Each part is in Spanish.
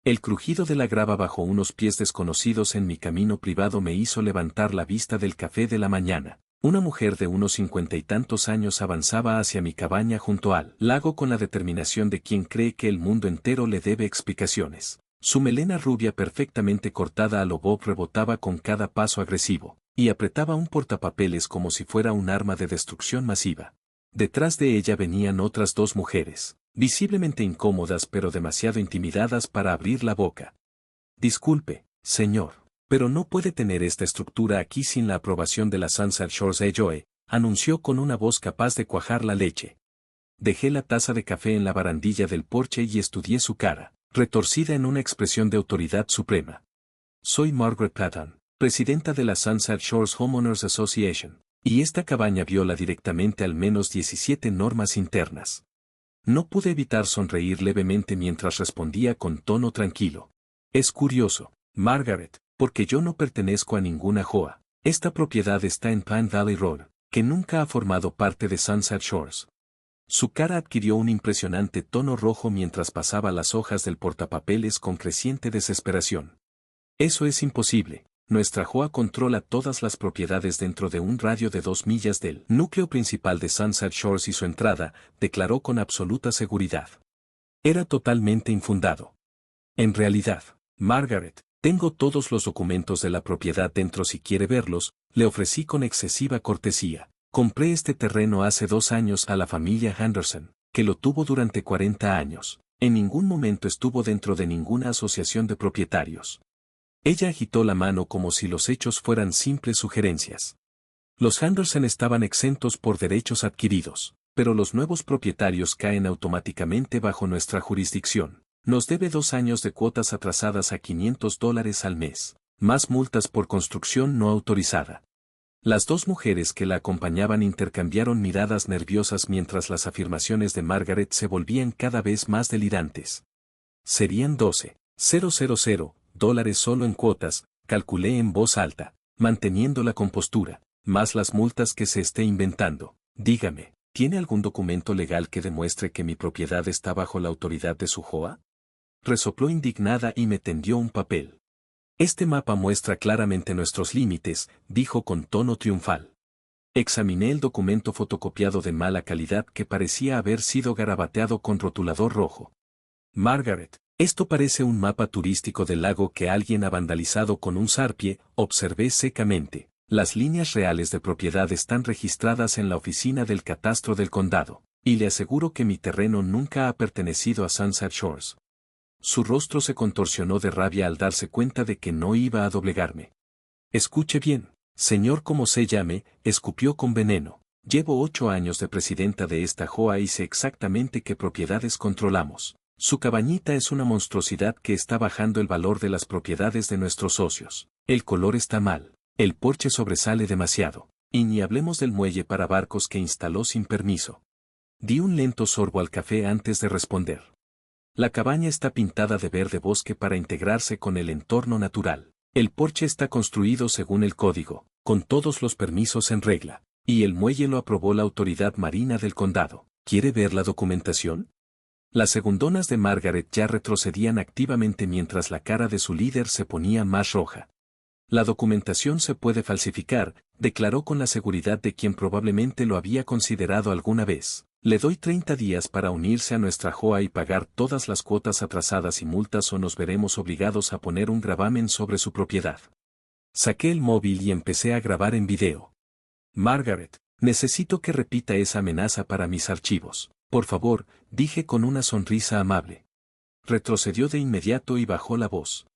El crujido de la grava bajo unos pies desconocidos en mi camino privado me hizo levantar la vista del café de la mañana. Una mujer de unos 50 y tantos años avanzaba hacia mi cabaña junto al lago con la determinación de quien cree que el mundo entero le debe explicaciones. Su melena rubia perfectamente cortada a lo Bob rebotaba con cada paso agresivo, y apretaba un portapapeles como si fuera un arma de destrucción masiva. Detrás de ella venían otras dos mujeres, visiblemente incómodas pero demasiado intimidadas para abrir la boca. Disculpe, señor, pero no puede tener esta estructura aquí sin la aprobación de la Sunset Shores Joe, anunció con una voz capaz de cuajar la leche. Dejé la taza de café en la barandilla del porche y estudié su cara, retorcida en una expresión de autoridad suprema. Soy Margaret Patton, presidenta de la Sunset Shores Homeowners Association, y esta cabaña viola directamente al menos 17 normas internas. No pude evitar sonreír levemente mientras respondía con tono tranquilo. Es curioso, Margaret, porque yo no pertenezco a ninguna JOA. Esta propiedad está en Pine Valley Road, que nunca ha formado parte de Sunset Shores. Su cara adquirió un impresionante tono rojo mientras pasaba las hojas del portapapeles con creciente desesperación. Eso es imposible. Nuestra JOA controla todas las propiedades dentro de un radio de 2 millas del núcleo principal de Sunset Shores y su entrada, declaró con absoluta seguridad. Era totalmente infundado. En realidad, Margaret, tengo todos los documentos de la propiedad dentro si quiere verlos, le ofrecí con excesiva cortesía. Compré este terreno hace 2 años a la familia Henderson, que lo tuvo durante 40 años. En ningún momento estuvo dentro de ninguna asociación de propietarios. Ella agitó la mano como si los hechos fueran simples sugerencias. Los Henderson estaban exentos por derechos adquiridos, pero los nuevos propietarios caen automáticamente bajo nuestra jurisdicción. Nos debe 2 años de cuotas atrasadas a $500 al mes, más multas por construcción no autorizada. Las dos mujeres que la acompañaban intercambiaron miradas nerviosas mientras las afirmaciones de Margaret se volvían cada vez más delirantes. Serían $12,000 solo en cuotas, calculé en voz alta, manteniendo la compostura, más las multas que se esté inventando. Dígame, ¿tiene algún documento legal que demuestre que mi propiedad está bajo la autoridad de su JOA? Resopló indignada y me tendió un papel. Este mapa muestra claramente nuestros límites, dijo con tono triunfal. Examiné el documento fotocopiado de mala calidad que parecía haber sido garabateado con rotulador rojo. Margaret, esto parece un mapa turístico del lago que alguien ha vandalizado con un zarpie, observé secamente. Las líneas reales de propiedad están registradas en la oficina del catastro del condado, y le aseguro que mi terreno nunca ha pertenecido a Sunset Shores. Su rostro se contorsionó de rabia al darse cuenta de que no iba a doblegarme. Escuche bien, señor como se llame, escupió con veneno. Llevo 8 años de presidenta de esta JOA y sé exactamente qué propiedades controlamos. Su cabañita es una monstruosidad que está bajando el valor de las propiedades de nuestros socios. El color está mal, el porche sobresale demasiado, y ni hablemos del muelle para barcos que instaló sin permiso. Di un lento sorbo al café antes de responder. La cabaña está pintada de verde bosque para integrarse con el entorno natural. El porche está construido según el código, con todos los permisos en regla, y el muelle lo aprobó la autoridad marina del condado. ¿Quiere ver la documentación? Las segundonas de Margaret ya retrocedían activamente mientras la cara de su líder se ponía más roja. La documentación se puede falsificar, declaró con la seguridad de quien probablemente lo había considerado alguna vez. Le doy 30 días para unirse a nuestra JOA y pagar todas las cuotas atrasadas y multas o nos veremos obligados a poner un gravamen sobre su propiedad. Saqué el móvil y empecé a grabar en video. Margaret, necesito que repita esa amenaza para mis archivos. Por favor, dije con una sonrisa amable. Retrocedió de inmediato y bajó la voz.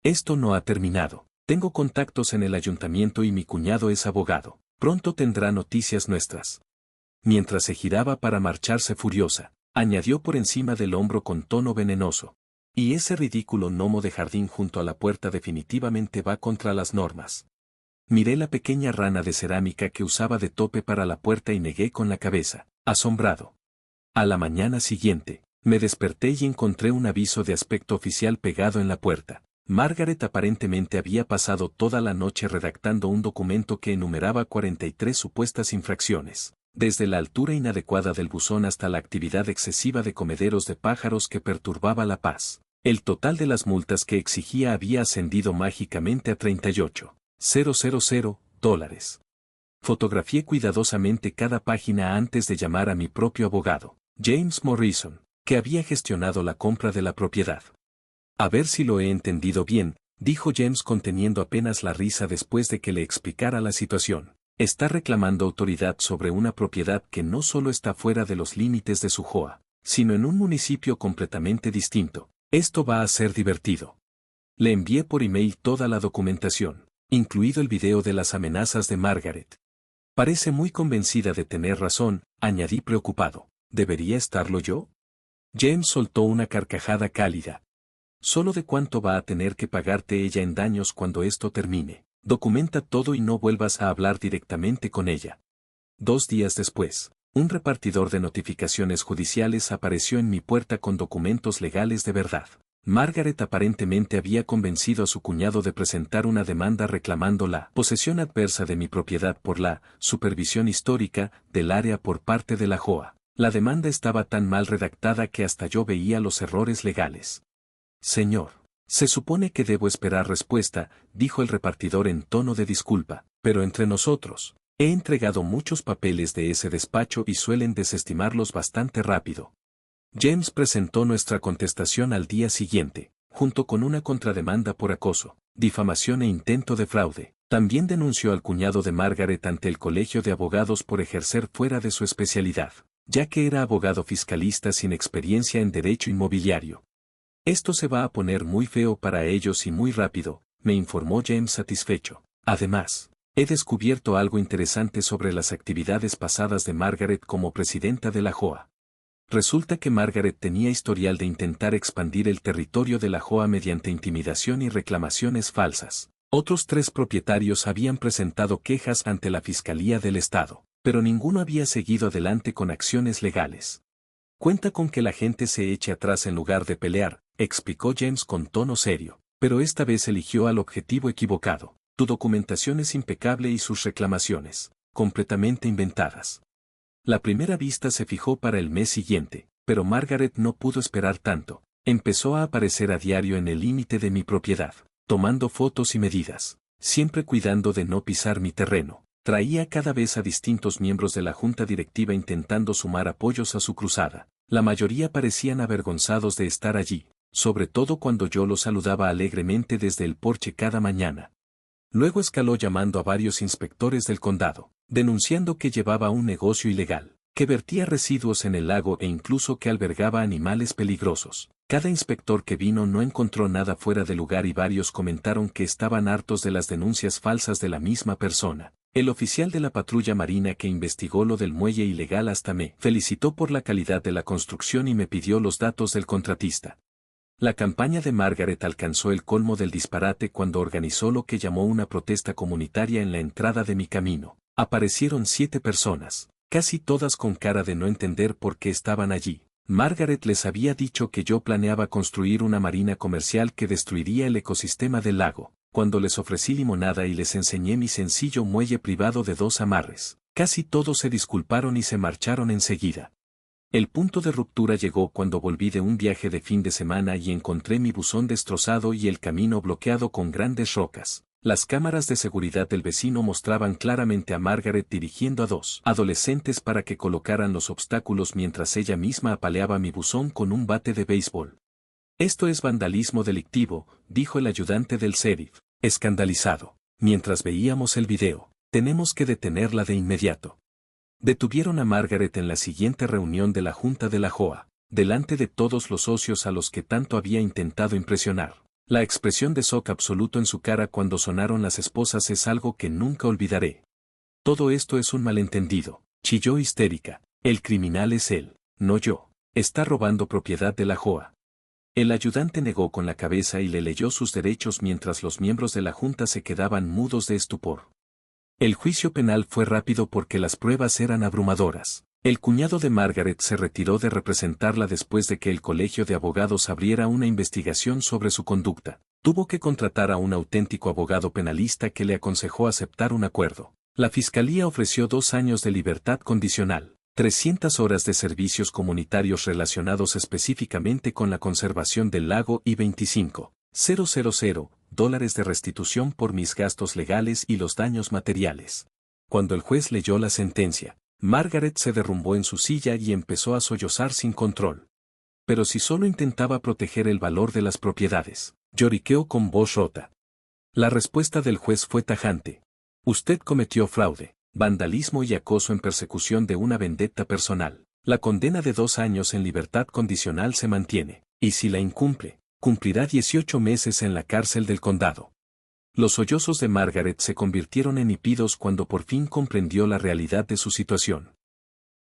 Esto no ha terminado. Tengo contactos en el ayuntamiento y mi cuñado es abogado. Pronto tendrá noticias nuestras. Mientras se giraba para marcharse furiosa, añadió por encima del hombro con tono venenoso. Y ese ridículo gnomo de jardín junto a la puerta definitivamente va contra las normas. Miré la pequeña rana de cerámica que usaba de tope para la puerta y negué con la cabeza, asombrado. A la mañana siguiente, me desperté y encontré un aviso de aspecto oficial pegado en la puerta. Margaret aparentemente había pasado toda la noche redactando un documento que enumeraba 43 supuestas infracciones, desde la altura inadecuada del buzón hasta la actividad excesiva de comederos de pájaros que perturbaba la paz. El total de las multas que exigía había ascendido mágicamente a $38,000. Fotografié cuidadosamente cada página antes de llamar a mi propio abogado, James Morrison, que había gestionado la compra de la propiedad. A ver si lo he entendido bien, dijo James conteniendo apenas la risa después de que le explicara la situación. Está reclamando autoridad sobre una propiedad que no solo está fuera de los límites de su JOA, sino en un municipio completamente distinto. Esto va a ser divertido. Le envié por email toda la documentación, incluido el video de las amenazas de Margaret. Parece muy convencida de tener razón, añadí preocupado. ¿Debería estarlo yo? James soltó una carcajada cálida. Solo de cuánto va a tener que pagarte ella en daños cuando esto termine. Documenta todo y no vuelvas a hablar directamente con ella. 2 días después, un repartidor de notificaciones judiciales apareció en mi puerta con documentos legales de verdad. Margaret aparentemente había convencido a su cuñado de presentar una demanda reclamando la posesión adversa de mi propiedad por la supervisión histórica del área por parte de la JOA. La demanda estaba tan mal redactada que hasta yo veía los errores legales. Señor, se supone que debo esperar respuesta, dijo el repartidor en tono de disculpa, pero entre nosotros, he entregado muchos papeles de ese despacho y suelen desestimarlos bastante rápido. James presentó nuestra contestación al día siguiente, junto con una contrademanda por acoso, difamación e intento de fraude. También denunció al cuñado de Margaret ante el Colegio de Abogados por ejercer fuera de su especialidad, ya que era abogado fiscalista sin experiencia en derecho inmobiliario. Esto se va a poner muy feo para ellos y muy rápido, me informó James satisfecho. Además, he descubierto algo interesante sobre las actividades pasadas de Margaret como presidenta de la JOA. Resulta que Margaret tenía historial de intentar expandir el territorio de la JOA mediante intimidación y reclamaciones falsas. Otros 3 propietarios habían presentado quejas ante la Fiscalía del Estado, pero ninguno había seguido adelante con acciones legales. Cuenta con que la gente se eche atrás en lugar de pelear, explicó James con tono serio, pero esta vez eligió al objetivo equivocado. Tu documentación es impecable y sus reclamaciones, completamente inventadas. La primera vista se fijó para el mes siguiente, pero Margaret no pudo esperar tanto. Empezó a aparecer a diario en el límite de mi propiedad, tomando fotos y medidas, siempre cuidando de no pisar mi terreno. Traía cada vez a distintos miembros de la junta directiva intentando sumar apoyos a su cruzada. La mayoría parecían avergonzados de estar allí, sobre todo cuando yo los saludaba alegremente desde el porche cada mañana. Luego escaló llamando a varios inspectores del condado, denunciando que llevaba un negocio ilegal, que vertía residuos en el lago e incluso que albergaba animales peligrosos. Cada inspector que vino no encontró nada fuera de lugar y varios comentaron que estaban hartos de las denuncias falsas de la misma persona. El oficial de la patrulla marina que investigó lo del muelle ilegal hasta me felicitó por la calidad de la construcción y me pidió los datos del contratista. La campaña de Margaret alcanzó el colmo del disparate cuando organizó lo que llamó una protesta comunitaria en la entrada de mi camino. Aparecieron 7 personas, casi todas con cara de no entender por qué estaban allí. Margaret les había dicho que yo planeaba construir una marina comercial que destruiría el ecosistema del lago. Cuando les ofrecí limonada y les enseñé mi sencillo muelle privado de 2 amarres, casi todos se disculparon y se marcharon enseguida. El punto de ruptura llegó cuando volví de un viaje de fin de semana y encontré mi buzón destrozado y el camino bloqueado con grandes rocas. Las cámaras de seguridad del vecino mostraban claramente a Margaret dirigiendo a 2 adolescentes para que colocaran los obstáculos mientras ella misma apaleaba mi buzón con un bate de béisbol. Esto es vandalismo delictivo, dijo el ayudante del sheriff, escandalizado. Mientras veíamos el video, tenemos que detenerla de inmediato. Detuvieron a Margaret en la siguiente reunión de la Junta de la JOA, delante de todos los socios a los que tanto había intentado impresionar. La expresión de shock absoluto en su cara cuando sonaron las esposas es algo que nunca olvidaré. Todo esto es un malentendido, chilló histérica. El criminal es él, no yo. Está robando propiedad de la JOA. El ayudante negó con la cabeza y le leyó sus derechos mientras los miembros de la Junta se quedaban mudos de estupor. El juicio penal fue rápido porque las pruebas eran abrumadoras. El cuñado de Margaret se retiró de representarla después de que el colegio de abogados abriera una investigación sobre su conducta. Tuvo que contratar a un auténtico abogado penalista que le aconsejó aceptar un acuerdo. La fiscalía ofreció 2 años de libertad condicional. 300 horas de servicios comunitarios relacionados específicamente con la conservación del lago y $25,000 de restitución por mis gastos legales y los daños materiales. Cuando el juez leyó la sentencia, Margaret se derrumbó en su silla y empezó a sollozar sin control. Pero si solo intentaba proteger el valor de las propiedades, lloriqueó con voz rota. La respuesta del juez fue tajante. Usted cometió fraude, vandalismo y acoso en persecución de una vendetta personal. La condena de 2 años en libertad condicional se mantiene, y si la incumple, cumplirá 18 meses en la cárcel del condado. Los sollozos de Margaret se convirtieron en hipidos cuando por fin comprendió la realidad de su situación.